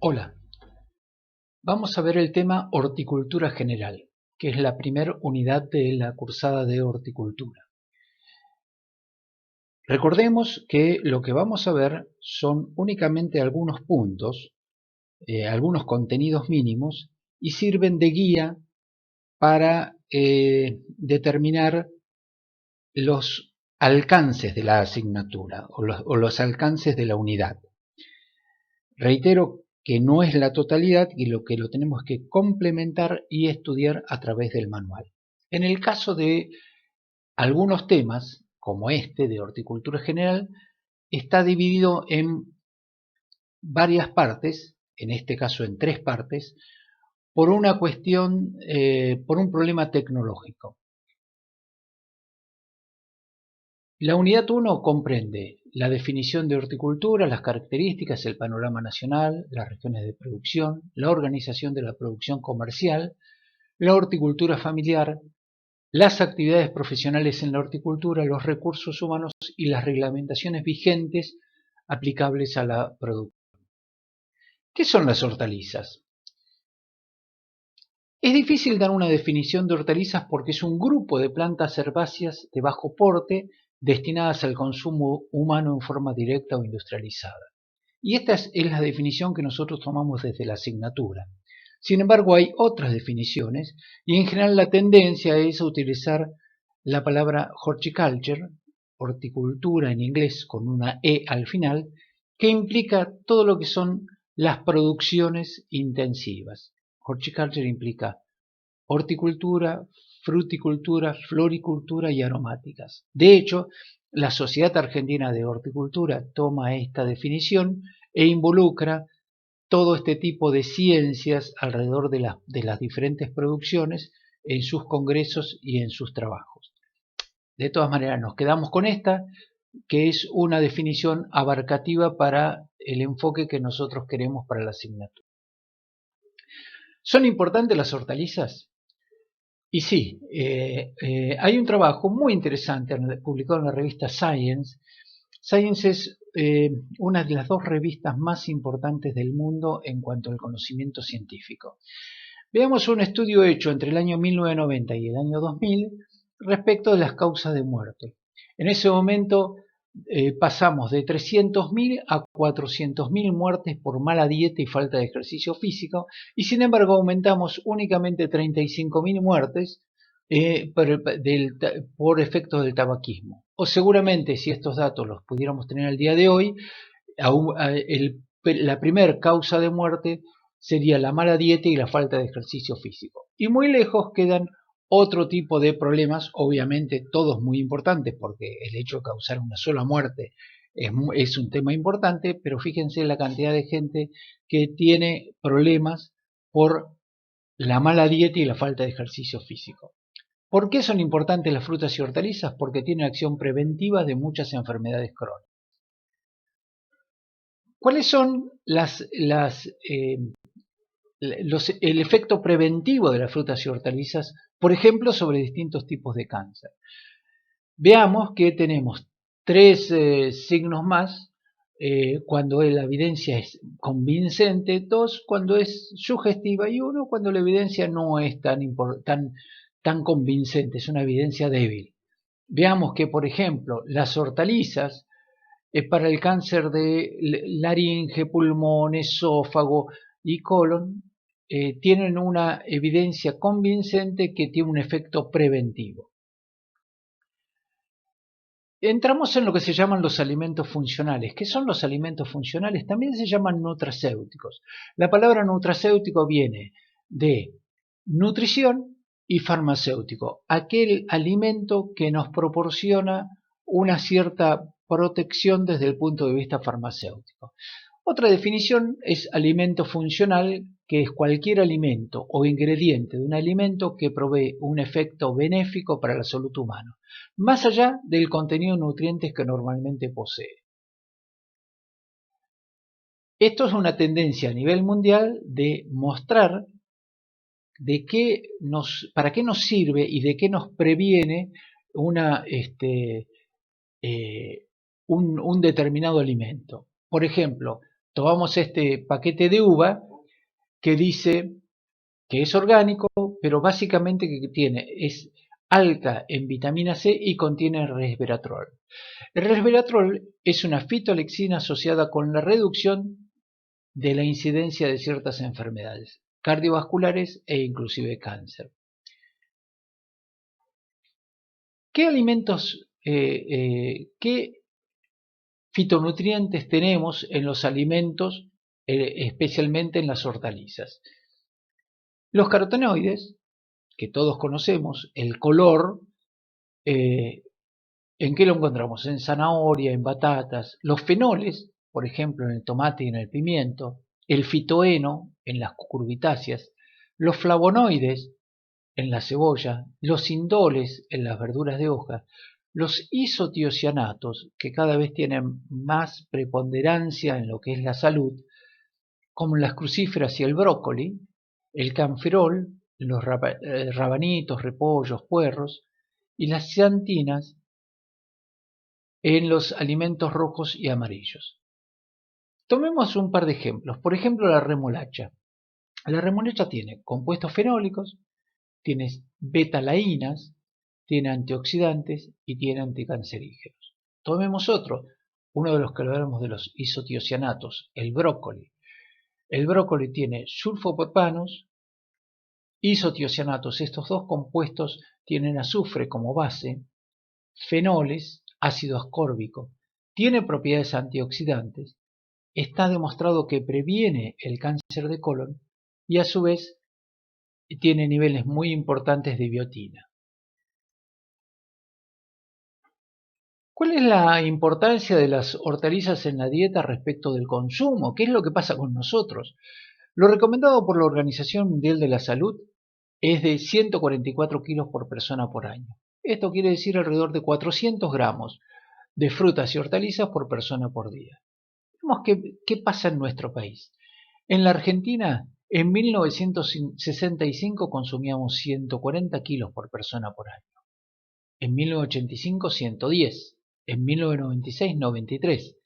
Hola, vamos a ver el tema horticultura general, que es la primera unidad de la cursada de horticultura. Recordemos que lo que vamos a ver son únicamente algunos puntos, algunos contenidos mínimos, y sirven de guía para determinar los alcances de la asignatura o los alcances de la unidad. Reitero que no es la totalidad y lo que lo tenemos que complementar y estudiar a través del manual. En el caso de algunos temas, como este de horticultura general, está dividido en varias partes, en este caso en 3 partes, por una cuestión, por un problema tecnológico. La unidad 1 comprende la definición de horticultura, las características, el panorama nacional, las regiones de producción, la organización de la producción comercial, la horticultura familiar, las actividades profesionales en la horticultura, los recursos humanos y las reglamentaciones vigentes aplicables a la producción. ¿Qué son las hortalizas? Es difícil dar una definición de hortalizas porque es un grupo de plantas herbáceas de bajo porte destinadas al consumo humano en forma directa o industrializada. Y esta es la definición que nosotros tomamos desde la asignatura. Sin embargo, hay otras definiciones y en general la tendencia es a utilizar la palabra horticulture, horticultura en inglés con una E al final, que implica todo lo que son las producciones intensivas. Horticulture implica horticultura, fruticultura, floricultura y aromáticas. De hecho, la Sociedad Argentina de Horticultura toma esta definición e involucra todo este tipo de ciencias alrededor de las diferentes producciones en sus congresos y en sus trabajos. De todas maneras, nos quedamos con esta, que es una definición abarcativa para el enfoque que nosotros queremos para la asignatura. ¿Son importantes las hortalizas? Y sí, hay un trabajo muy interesante publicado en la revista Science. Science es una de las 2 revistas más importantes del mundo en cuanto al conocimiento científico. Veamos un estudio hecho entre el año 1990 y el año 2000 respecto de las causas de muerte. En ese momento pasamos de 300.000 a 400.000 muertes por mala dieta y falta de ejercicio físico, y sin embargo aumentamos únicamente 35.000 muertes por efectos del tabaquismo. O seguramente, si estos datos los pudiéramos tener al día de hoy, la primera causa de muerte sería la mala dieta y la falta de ejercicio físico. Y muy lejos quedan otro tipo de problemas, obviamente todos muy importantes, porque el hecho de causar una sola muerte es un tema importante, pero fíjense la cantidad de gente que tiene problemas por la mala dieta y la falta de ejercicio físico. ¿Por qué son importantes las frutas y hortalizas? Porque tienen acción preventiva de muchas enfermedades crónicas. ¿Cuáles son el efecto preventivo de las frutas y hortalizas, por ejemplo, sobre distintos tipos de cáncer? Veamos que tenemos 3 signos más cuando la evidencia es convincente, 2 cuando es sugestiva y 1 cuando la evidencia no es tan convincente, es una evidencia débil. Veamos que, por ejemplo, las hortalizas para el cáncer de laringe, pulmón, esófago y colon tienen una evidencia convincente que tiene un efecto preventivo. Entramos en lo que se llaman los alimentos funcionales. ¿Qué son los alimentos funcionales? También se llaman nutracéuticos. La palabra nutracéutico viene de nutrición y farmacéutico, aquel alimento que nos proporciona una cierta protección desde el punto de vista farmacéutico. Otra definición es alimento funcional, que es cualquier alimento o ingrediente de un alimento que provee un efecto benéfico para la salud humana, más allá del contenido de nutrientes que normalmente posee. Esto es una tendencia a nivel mundial de mostrar para qué nos sirve y de qué nos previene un determinado alimento. Por ejemplo, tomamos este paquete de uva que dice que es orgánico, pero básicamente que es alta en vitamina C y contiene resveratrol. El resveratrol es una fitolexina asociada con la reducción de la incidencia de ciertas enfermedades cardiovasculares e inclusive cáncer. ¿Qué alimentos, qué fitonutrientes tenemos en los alimentos, especialmente en las hortalizas? Los carotenoides, que todos conocemos, el color, ¿en qué lo encontramos? En zanahoria, en batatas. Los fenoles, por ejemplo, en el tomate y en el pimiento. El fitoeno, en las cucurbitáceas. Los flavonoides, en la cebolla. Los indoles, en las verduras de hoja. Los isotiocianatos, que cada vez tienen más preponderancia en lo que es la salud, como las crucíferas y el brócoli. El canferol, los rabanitos, repollos, puerros. Y las xantinas, en los alimentos rojos y amarillos. Tomemos un par de ejemplos. Por ejemplo, la remolacha. La remolacha tiene compuestos fenólicos, tiene betalaínas, tiene antioxidantes y tiene anticancerígenos. Tomemos otro, uno de los que hablamos de los isotiocianatos, el brócoli. El brócoli tiene sulfopropanos, isotiocianatos. Estos dos compuestos tienen azufre como base, fenoles, ácido ascórbico, tiene propiedades antioxidantes, está demostrado que previene el cáncer de colon y a su vez tiene niveles muy importantes de biotina. ¿Cuál es la importancia de las hortalizas en la dieta respecto del consumo? ¿Qué es lo que pasa con nosotros? Lo recomendado por la Organización Mundial de la Salud es de 144 kilos por persona por año. Esto quiere decir alrededor de 400 gramos de frutas y hortalizas por persona por día. Vemos qué pasa en nuestro país. En la Argentina, en 1965 consumíamos 140 kilos por persona por año. En 1985, 110. En 1996, 93.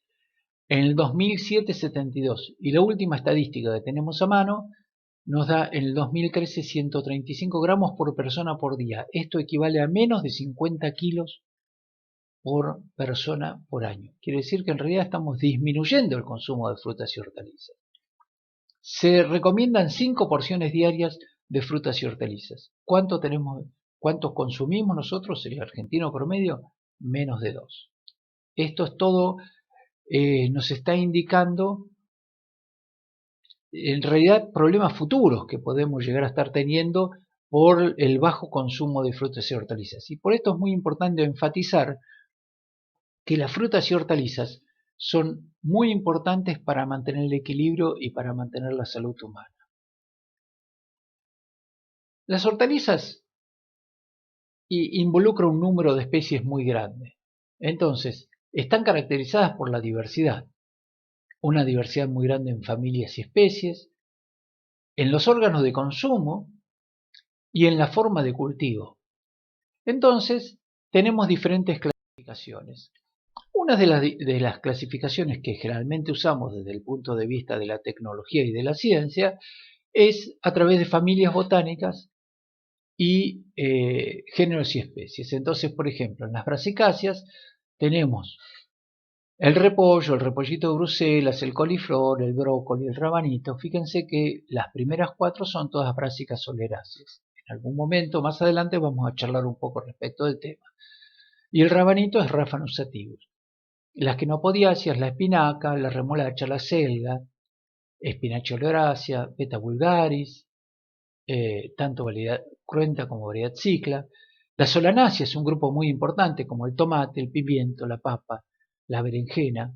En el 2007, 72. Y la última estadística que tenemos a mano nos da en el 2013 135 gramos por persona por día. Esto equivale a menos de 50 kilos por persona por año. Quiere decir que en realidad estamos disminuyendo el consumo de frutas y hortalizas. Se recomiendan 5 porciones diarias de frutas y hortalizas. ¿Cuántos consumimos nosotros, el argentino promedio? Menos de 2. Esto es todo, nos está indicando en realidad problemas futuros que podemos llegar a estar teniendo por el bajo consumo de frutas y hortalizas. Y por esto es muy importante enfatizar que las frutas y hortalizas son muy importantes para mantener el equilibrio y para mantener la salud humana. Las hortalizas involucran un número de especies muy grande. Entonces, están caracterizadas por la diversidad. Una diversidad muy grande en familias y especies, en los órganos de consumo y en la forma de cultivo. Entonces, tenemos diferentes clasificaciones. Una de las clasificaciones que generalmente usamos desde el punto de vista de la tecnología y de la ciencia es a través de familias botánicas y géneros y especies. Entonces, por ejemplo, en las brasicáceas tenemos el repollo, el repollito de Bruselas, el coliflor, el brócoli, el rabanito. Fíjense que las primeras 4 son todas brásicas soleráceas. En algún momento más adelante vamos a charlar un poco respecto del tema. Y el rabanito es Raphanus sativus. Las quenopodiáceas, la espinaca, la remolacha, la selga, Spinacia oleracea, Beta vulgaris, tanto variedad cruenta como variedad cicla. La solanácea es un grupo muy importante como el tomate, el pimiento, la papa, la berenjena.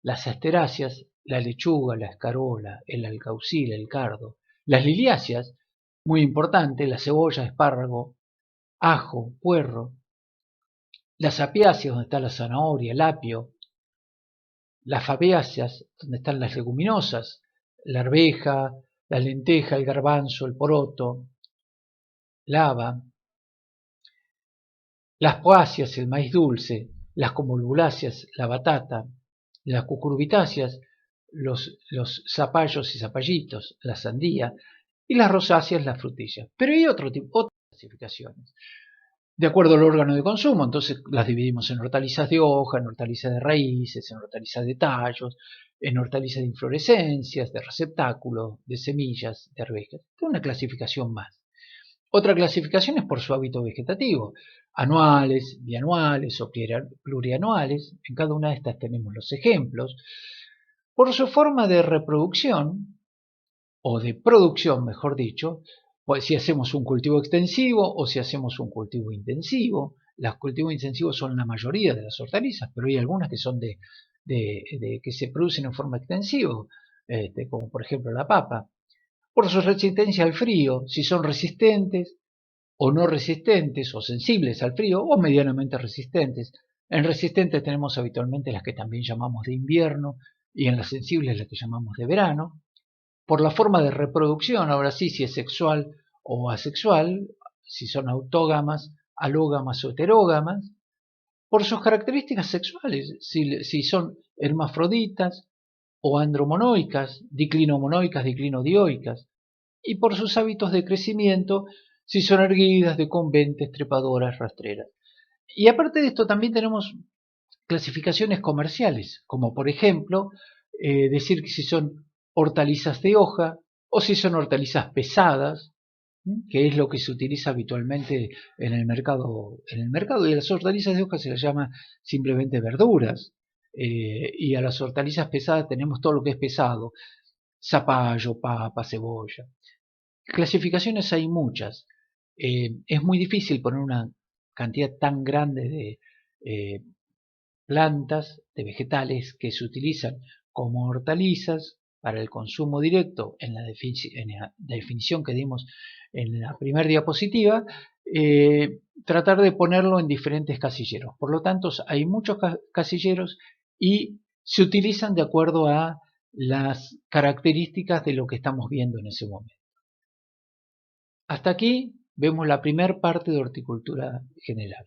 Las asteráceas, la lechuga, la escarola, el alcaucil, el cardo. Las liliáceas, muy importante, la cebolla, espárrago, ajo, puerro. Las apiáceas, donde está la zanahoria, el apio. Las fabeáceas, donde están las leguminosas, la arveja, la lenteja, el garbanzo, el poroto, la haba. Las poáceas, el maíz dulce, las convolvuláceas, la batata. Las cucurbitáceas, los zapallos y zapallitos, la sandía, y las rosáceas, las frutillas. Pero hay otras clasificaciones. De acuerdo al órgano de consumo, entonces las dividimos en hortalizas de hoja, en hortalizas de raíces, en hortalizas de tallos, en hortalizas de inflorescencias, de receptáculos, de semillas, de arvejas. Una clasificación más. Otra clasificación es por su hábito vegetativo, anuales, bianuales o plurianuales. En cada una de estas tenemos los ejemplos. Por su forma de reproducción, o de producción, mejor dicho, pues si hacemos un cultivo extensivo o si hacemos un cultivo intensivo. Los cultivos intensivos son la mayoría de las hortalizas, pero hay algunas que son que se producen en forma extensiva, como por ejemplo la papa. Por su resistencia al frío, si son resistentes o no resistentes, o sensibles al frío, o medianamente resistentes. En resistentes tenemos habitualmente las que también llamamos de invierno, y en las sensibles las que llamamos de verano. Por la forma de reproducción, ahora sí, si es sexual o asexual, si son autógamas, alógamas o heterógamas. Por sus características sexuales, si son hermafroditas o andromonoicas, diclinomonoicas, diclinodioicas. Y por sus hábitos de crecimiento, si son erguidas, decumbentes, trepadoras, rastreras. Y aparte de esto también tenemos clasificaciones comerciales, como por ejemplo decir que si son hortalizas de hoja o si son hortalizas pesadas, que es lo que se utiliza habitualmente en el mercado. En el mercado, y a las hortalizas de hoja se las llama simplemente verduras, y a las hortalizas pesadas tenemos todo lo que es pesado, zapallo, papa, cebolla. Clasificaciones hay muchas. Es muy difícil poner una cantidad tan grande de plantas, de vegetales que se utilizan como hortalizas para el consumo directo en la definición que dimos en la primera diapositiva, tratar de ponerlo en diferentes casilleros. Por lo tanto, hay muchos casilleros y se utilizan de acuerdo a las características de lo que estamos viendo en ese momento. Hasta aquí vemos la primera parte de horticultura general.